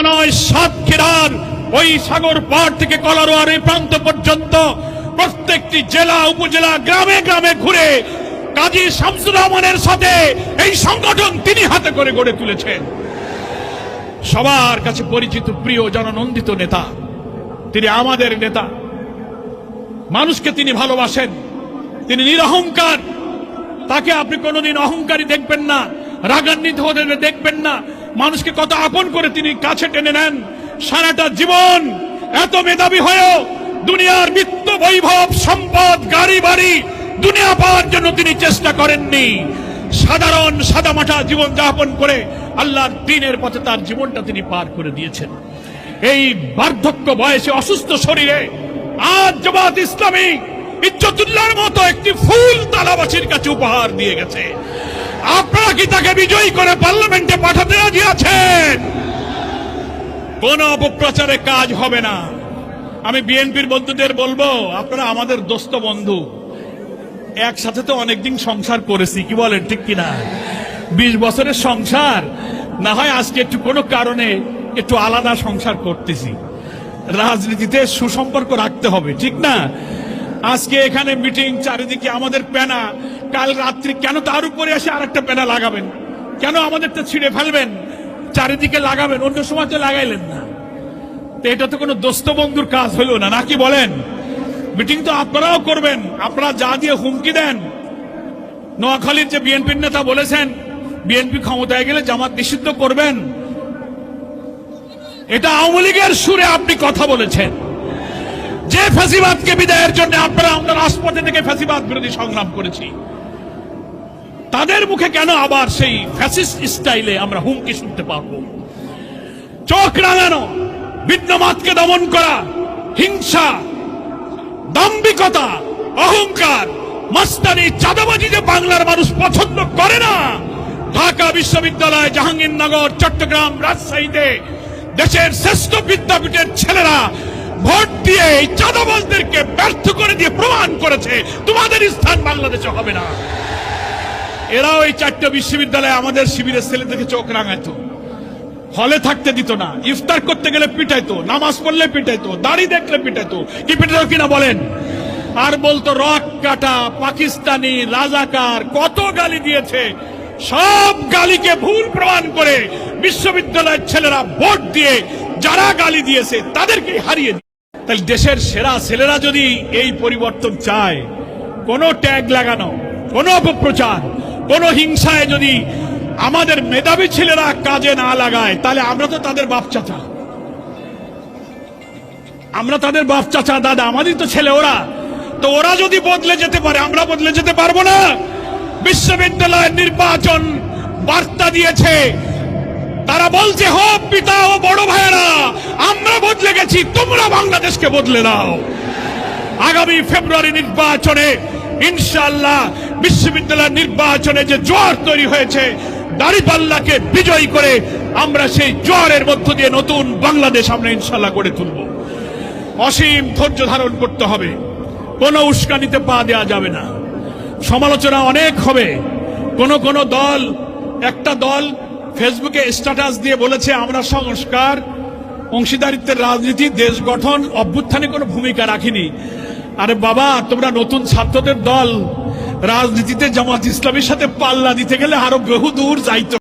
নয়, সাতক্ষীরার ওই সাগর পাড় থেকে কলারোয়ার এই প্রান্ত পর্যন্ত প্রত্যেকটি জেলা উপজেলা গ্রামে গ্রামে ঘুরে কাজী শামসুর রহমানের সাথে এই সংগঠন তিনি হাতে করে গড়ে তুলেছেন। সবার কাছে পরিচিত, প্রিয়, জননন্দিত নেতা। তিনি আমাদের নেতা। মানুষকে তিনি ভালোবাসেন, তিনি নিরহংকার। তাকে আপনি কোনোদিন অহংকারী দেখবেন না, রাগান্বিত হতে দেখবেন না। মানুষকে কত আপন করে তিনি কাছে টেনে নেন। সারাটা জীবন এত মেধাবী হয়েও দুনিয়ার বিত্ত বৈভব সম্পদ গাড়ি বাড়ি দুনিয়া পাওয়ার জন্য তিনি চেষ্টা করেননি। সাধারণ সাদামাটা জীবন যাপন করে আল্লাহর দ্বীনের পথে তার জীবনটা তিনি পার করে দিয়েছেন। এই বার্ধক্য বয়সে অসুস্থ শরীরে আজ জামাত ইসলামী ইজ্জতুল্লাহর মতো একটি ফুল তালাবাসীর কাছে উপহার দিয়ে গেছে। আপনারা কি তাকে বিজয়ী করে পার্লামেন্টে পাঠাতে রাজি আছেন? কোন অপপ্রচারে কাজ হবে না। আমি বিএনপির বন্ধুদের বলবো, আপনারা আমাদের দোস্ত বন্ধু, একসাথে তো অনেকদিন সংসার করেছি, কি বলেন, ঠিক কিনা? 20 বছরের সংসার, না হয় আজকে একটু কোনো কারণে একটু আলাদা সংসার করতেছি। রাজনীতিতে সুসম্পর্ক রাখতে হবে, ঠিক না? আজকে এখানে মিটিং, চারিদিকে আমাদের প্যানা, কাল রাত্রি কেন তার উপরে এসে আরেকটা প্যানা লাগাবেন? কেন আমাদেরটা ছিঁড়ে ফেলবেন, চারিদিকে লাগাবেন? অন্য সময় তো লাগাইলেন না। তো এটা তো কোনো দোস্ত বন্ধুর কাজ হলো না, নাকি বলেন? মিটিং তো আপনারাও করবেন। আপনারা যা দিয়ে হুমকি দেন, নোয়াখালীর যে বিএনপির নেতা বলেছেন বিএনপি ক্ষমতায় গেলে জামাত নিষিদ্ধ করবেন, এটা আওয়ামী লীগের সুরে আপনি কথা বলেছেন। যে ফ্যাসিবাদকে বিদায়ের জন্য আমরা রাজপথে থেকে ফ্যাসিবাদ বিরোধী সংগ্রাম করেছি, তাদের মুখে কেন আবার সেই ফ্যাসিস্ট স্টাইলে আমরা হুমকি শুনতে পারবো? চোখ রাঙানো, ভিন্নমতকে দমন করা, হিংসা, দাম্ভিকতা, অহংকার, মাস্তানি, চাঁদাবাজি যে বাংলার মানুষ পছন্দ করে না। ঢাকা বিশ্ববিদ্যালয়, জাহাঙ্গীরনগর, চট্টগ্রাম, রাজশাহীতে দেশের শ্রেষ্ঠ বিদ্যাপীঠের ছেলেরা ভোট দিয়ে এই চাঁদাবাজদেরকে ব্যর্থ করে দিয়ে প্রমাণ করেছে তোমাদের স্থান বাংলাদেশে হবে না। এরাও এই 4টা বিশ্ববিদ্যালয়ে আমাদের শিবিরের ছেলেদেরকে চোখ রাঙাইতো, হলে থাকতে দিত না, ইফতার করতে গেলে পিটাইতো, নামাজ পড়লে পিটাইতো, দাড়ি দেখলে পিটাইতো, কি পিটাইতো কিনা বলেন? আর বলতো রক কাটা, পাকিস্তানি, রাজাকার, কত গালি দিয়েছে। সব গালিকে ভুল প্রমাণ করে বিশ্ববিদ্যালয়ের ছেলেরা ভোট দিয়ে যারা গালি দিয়েছে তাদেরকে হারিয়ে দিয়েছে। তাহলে দেশের সেরা ছেলেরা যদি এই পরিবর্তন চায়, কোন ট্যাগ লাগানো, কোন অপপ্রচার, কোন হিংসায় যদি আমাদের মেধাবী ছেলেরা কাজে না লাগায়, তাহলে আমরা তো তাদের বাপ চাচা, আমরা তাদের বাপ চাচা দাদা, আমাদের তো ছেলে ওরা। তো ওরা যদি বদলে যেতে পারে, আমরা বদলে যেতে পারবো না? বিশ্ববিদ্যালয়ের নির্বাচন বার্তা দিয়েছে, তারা বলছে, হোক পিতা ও বড় ভাইয়েরা, আমরা বদলে গেছি, তোমরা বাংলাদেশকে বদলে দাও। আগামী ফেব্রুয়ারি নির্বাচনে ইনশাআল্লাহ বিশ্ববিদ্যালয়ের নির্বাচনে যে জোয়ার তৈরি হয়েছে, দাঁড়িপাল্লাকে বিজয়ী করে আমরা সেই জোয়ারের মধ্য দিয়ে নতুন বাংলাদেশ আমরা ইনশাআল্লাহ গড়ে তুলব। অসীম ধৈর্য ধারণ করতে হবে, কোনো উস্কানিতে পা দেওয়া যাবে না। সমালোচনা অনেক হবে। কোন দল, একটা দল ফেসবুকে স্ট্যাটাস দিয়ে বলেছে আমরা সংস্কার, অংশীদারিত্বের রাজনীতি, দেশ গঠন, অভ্যুত্থানে কোনো ভূমিকা রাখিনি। আরে বাবা, তোমরা নতুন ছাত্রদের দল, রাজনীতিতে জামাত ইসলামীর সাথে পাল্লা দিতে গেলে আরো বহু দূর যাইতো।